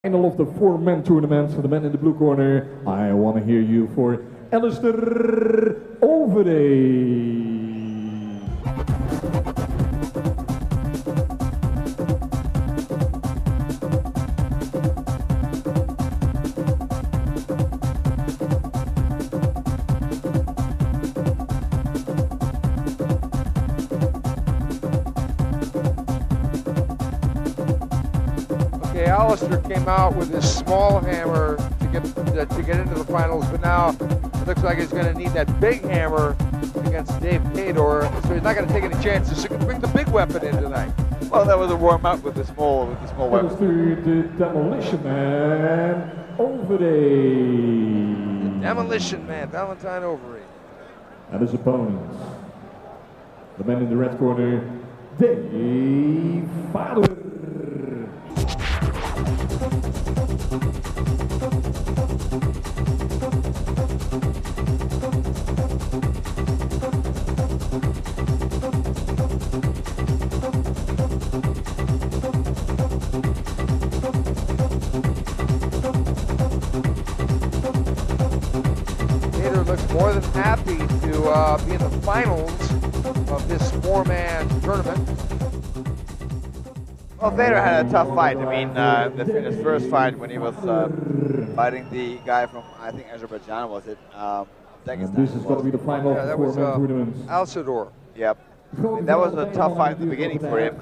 Final of the four-man tournament. For the man in the blue corner, I want to hear you for Alistair Overeem. Alistair came out with his small hammer to get into the finals, but now it looks like he's going to need that big hammer against Vader, so he's not going to take any chances. So he can bring the big weapon in tonight. Well, that was a warm-up with the small weapon. To the Demolition Man, Overeem. The Demolition Man, Valentine Overeem. And his opponents, the man in the red corner, Vader. Vader looks more than happy to be in the finals of this four-man tournament. Well, Vader had a tough fight. I mean, in his first fight when he was fighting the guy from, I think, Azerbaijan, was it? This is going to be the final yeah, that was Alistair. Yep. That was a tough fight at the beginning for him.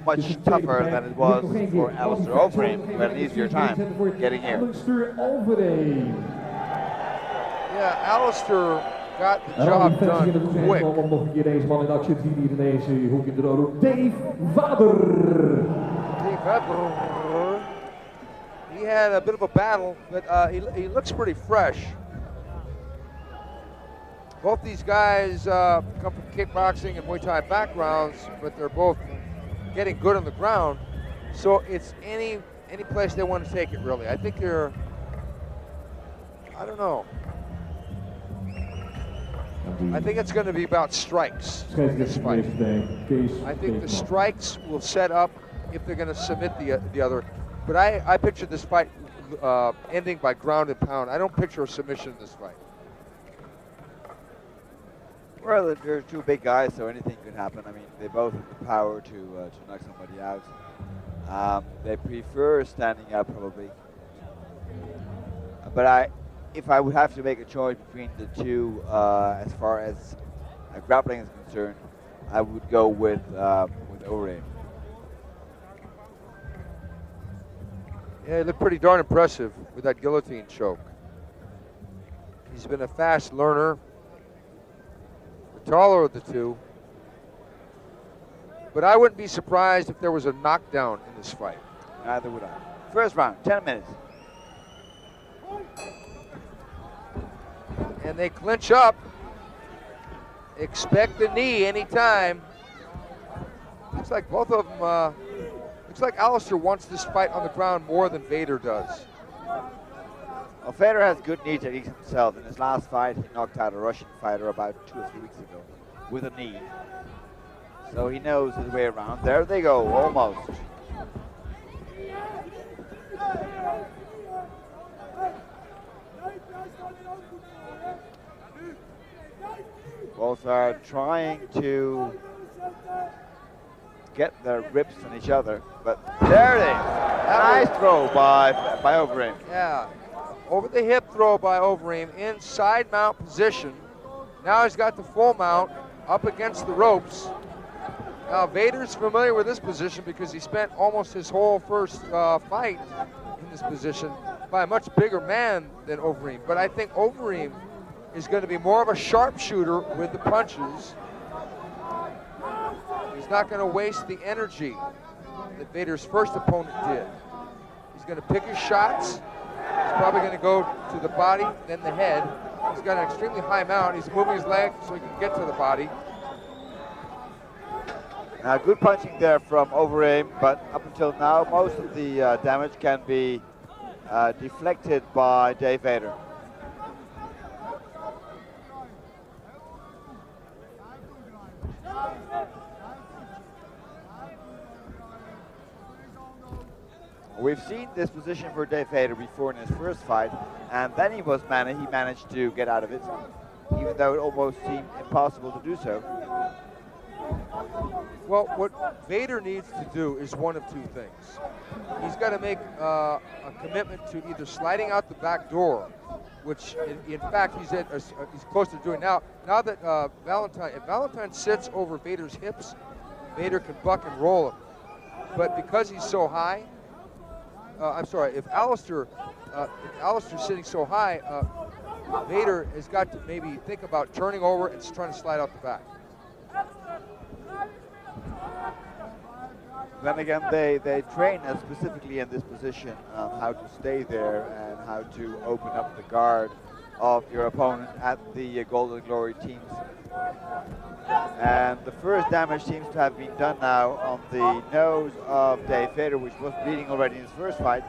Much tougher than it was for Alistair Overeem, who had an easier time getting here. Yeah, Alistair got the job done quick. Vader. He had a bit of a battle, but he looks pretty fresh. Both these guys come from kickboxing and Muay Thai backgrounds, but they're both getting good on the ground. So it's any place they want to take it, really. I think they're, I don't know. I think it's going to be about strikes in this fight. I think the strikes will set up if they're going to submit the other. But I picture this fight ending by ground and pound. I don't picture a submission in this fight. Well, they're two big guys, so anything could happen. I mean, they both have the power to knock somebody out. They prefer standing up, probably. But if I would have to make a choice between the two, as far as grappling is concerned, I would go with Overeem. Yeah, he looked pretty darn impressive with that guillotine choke. He's been a fast learner. The taller of the two. But I wouldn't be surprised if there was a knockdown in this fight. Neither would I. First round, 10 minutes. And they clinch up. Expect the knee anytime. Looks like both of them, looks like Alistair wants this fight on the ground more than Vader does. Well, Vader has good knee technique himself. In his last fight, he knocked out a Russian fighter about 2 or 3 weeks ago with a knee. So he knows his way around. There they go, almost. Both are trying to get their rips on each other, but there it is. Nice throw by Overeem. Yeah, over the hip throw by Overeem in side mount position. Now he's got the full mount up against the ropes. Now Vader's familiar with this position because he spent almost his whole first fight in this position by a much bigger man than Overeem. But I think Overeem is going to be more of a sharpshooter with the punches. He's not going to waste the energy that Vader's first opponent did. He's going to pick his shots. He's probably going to go to the body, then the head. He's got an extremely high mount. He's moving his leg so he can get to the body. Good punching there from Overeem, but up until now, most of the damage can be deflected by Vader. We've seen this position for Dave Vader before in his first fight, and then he managed to get out of it, even though it almost seemed impossible to do so. Well, what Vader needs to do is one of two things. He's got to make a commitment to either sliding out the back door, which in fact he's close to doing now. Now that if Valentine sits over Vader's hips, Vader can buck and roll him. But because he's so high, if Alistair's sitting so high, Vader has got to maybe think about turning over and trying to slide out the back. Then again, they train us specifically in this position how to stay there and how to open up the guard of your opponent at the Golden Glory teams. And the first damage seems to have been done now on the nose of Dave Vader, which was bleeding already in his first fight.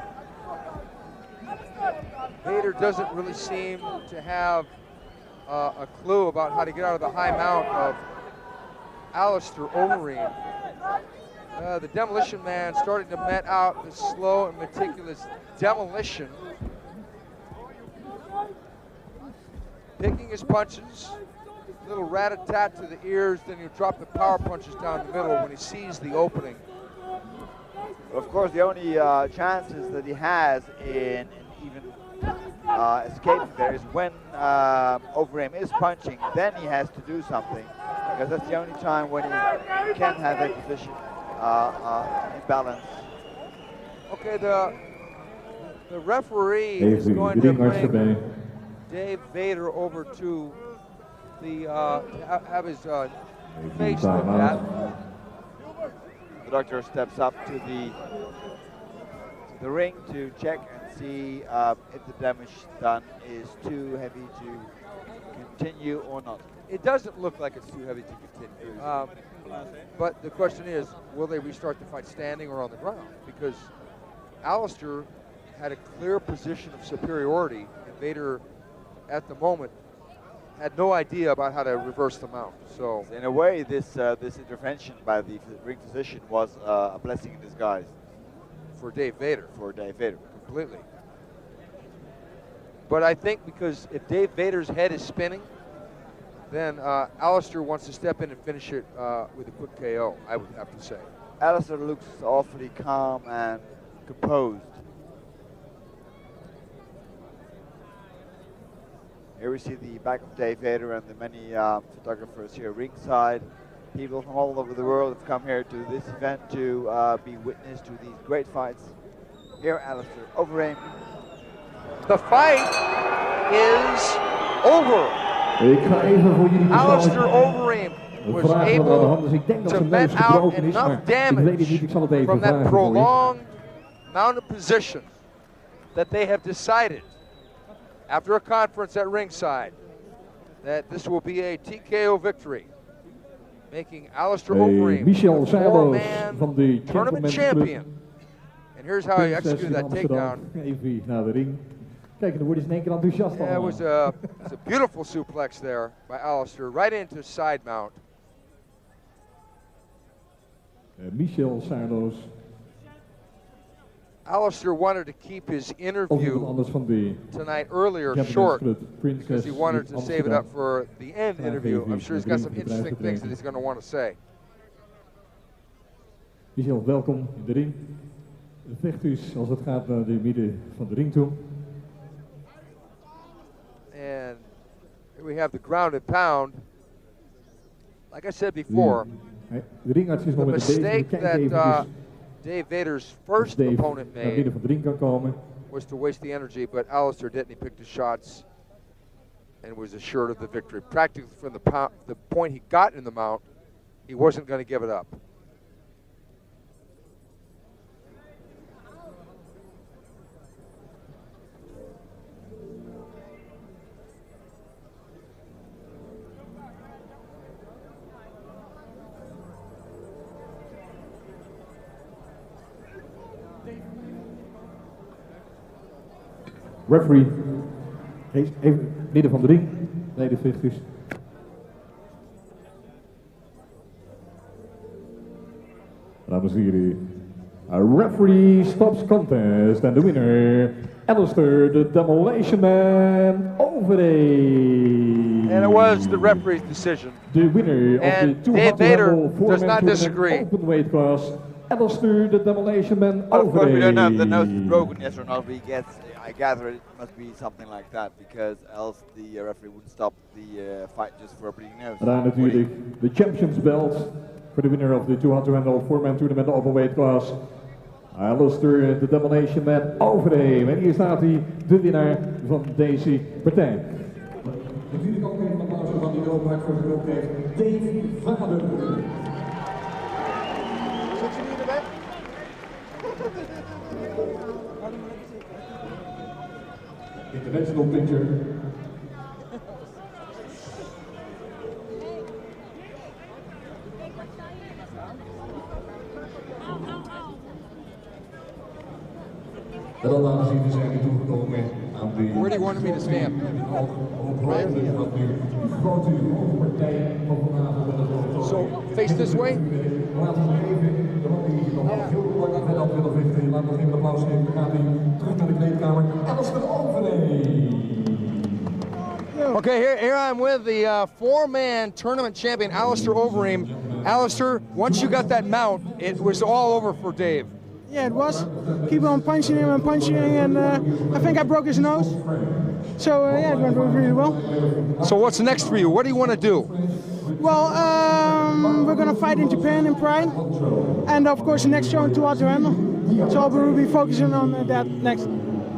Vader doesn't really seem to have a clue about how to get out of the high mount of Alistair Overeem. The Demolition Man starting to met out the slow and meticulous demolition. Picking his punches, little rat-a-tat to the ears, then you drop the power punches down the middle when he sees the opening. Of course, the only chances that he has in even escaping there is when Overeem is punching, then he has to do something, because that's the only time when he can have a position in balance. Okay, the referee is going to bring Dave Vader over to the have his face looked at. The doctor steps up to the ring to check and see if the damage done is too heavy to continue or not. It doesn't look like it's too heavy to continue. But the question is, will they restart the fight standing or on the ground? Because Alistair had a clear position of superiority, and Vader, at the moment, had no idea about how to reverse the mount. So, in a way, this intervention by the ring physician was a blessing in disguise for Dave Vader. For Dave Vader, completely. But I think because if Dave Vader's head is spinning, then Alistair wants to step in and finish it with a quick KO, I would have to say. Alistair looks awfully calm and composed. Here we see the back of Dave Vader and the many photographers here ringside. People from all over the world have come here to this event to be witness to these great fights. Here, Alistair Overeem. The fight is over. Alistair Overeem was able to vent out enough damage from that prolonged mounted position that they have decided, after a conference at ringside, that this will be a TKO victory, making Alistair Overeem the four-man tournament champion. And here's how he executed that takedown. Kijk, dan worden ze in één keer enthousiast. Yeah, it was a beautiful suplex there by Alistair, right into side mount. Michel Sarno's. Alistair wanted to keep his interview tonight earlier short because he wanted to save it up for the end interview. I'm sure he's got some interesting things that he's going to want to say. Michel, welkom in de ring. Vecht u als het gaat naar de midden van de ring toe. And here we have the ground and pound. Like I said before, the mistake that Dave Vader's first opponent made was to waste the energy, but Alistair didn't. He picked his shots and was assured of the victory. Practically from the point he got in the mount, he wasn't going to give it up. Referee, even midden van de ring, beide vechters. Dames en heren, A referee stops contest and the winner, Alistair the Demolition Man Overeem. And it was the referee's decision. The winner and of the Dave Vader 200 does not disagree. open weight class, Alistair the Demolition Man Overeem. Of course, we don't know if the nose is broken yes or not, but he gets, I gather it must be something like that, because else the referee wouldn't stop the fight just for a bleeding nose. En daar natuurlijk de Champions Belt voor de winnaar of de 200 4-man tournament open weight class. Alistair the Demolition Man Overeem. En hier staat hij, de winnaar van deze partij. Natuurlijk ook even een applaus van die openheid voor de groep heeft Dave Vader. Zit je nu erbij? International picture. En dan aanzien we zijn we toegekomen aan de... Where do you want me to stand? So, face this way? Laten we even, laten we even een applaus geven. Dan gaat hij terug naar de kleedkamer. Alistair Overeem. Okay, here I am with the four-man tournament champion, Alistair Overeem. Alistair, once you got that mount, it was all over for Dave. Yeah, it was. Keep on punching him and punching him, and I think I broke his nose. So yeah, it went really well. So what's next for you? What do you want to do? Well, we're gonna fight in Japan in Pride, and of course the next show in Toronto. So we'll be focusing on that next.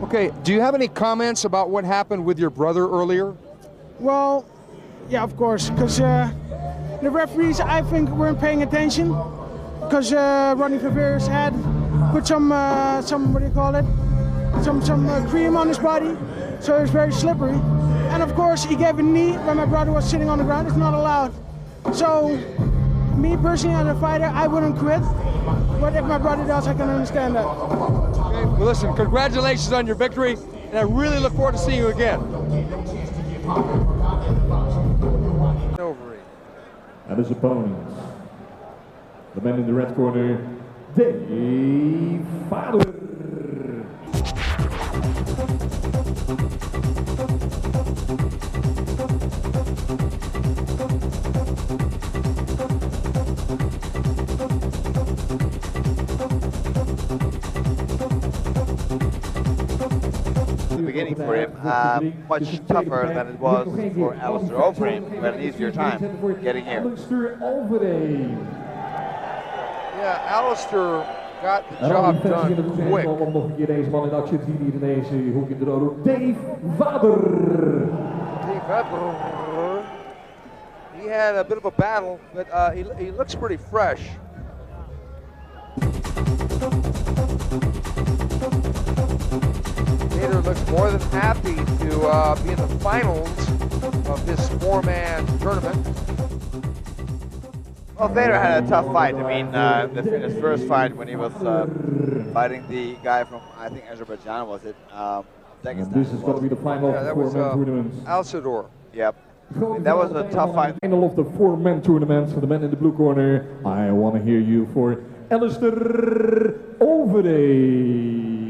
Okay, do you have any comments about what happened with your brother earlier? Well, yeah, of course, because the referees, I think, weren't paying attention, because Ronnie Favir's had put some what do you call it? Some cream on his body, so it was very slippery. And of course, he gave a knee when my brother was sitting on the ground. It's not allowed. So, me personally as a fighter, I wouldn't quit. But if my brother does, I can understand that. Okay, well listen, congratulations on your victory, and I really look forward to seeing you again. And his opponent, the man in the red corner, Dave Vader. The beginning for him, much tougher than it was for Alistair Overeem, who had an easier time getting here. Yeah, Alistair got the job done quick. Nog een keer deze man in actie zien hier in deze hoek in de rode hoek. Dave Vader. Dave Vader. He had a bit of a battle, but he looks pretty fresh. Vader looks more than happy to be in the finals of this four-man tournament. Well, Vader had a tough fight. I mean, in his first fight when he was fighting the guy from, I think, Azerbaijan, was it? This is going to be the final of the four-man tournament. Alistair. Yep. That was a tough fight. Final of the four-man tournament for the man in the blue corner. I want to hear you for Alistair Overeem.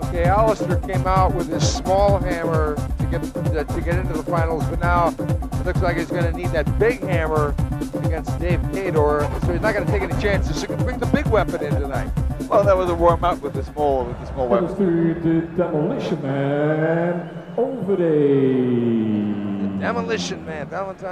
Okay, Alistair came out with his small hammer to get into the finals, but now it looks like he's going to need that big hammer against Dave Vader, so he's not going to take any chances. So he can bring the big weapon in tonight. Well, that was a warm-up with the small weapon. Alistair the Demolition Man Overeem. The Demolition Man, Valentine.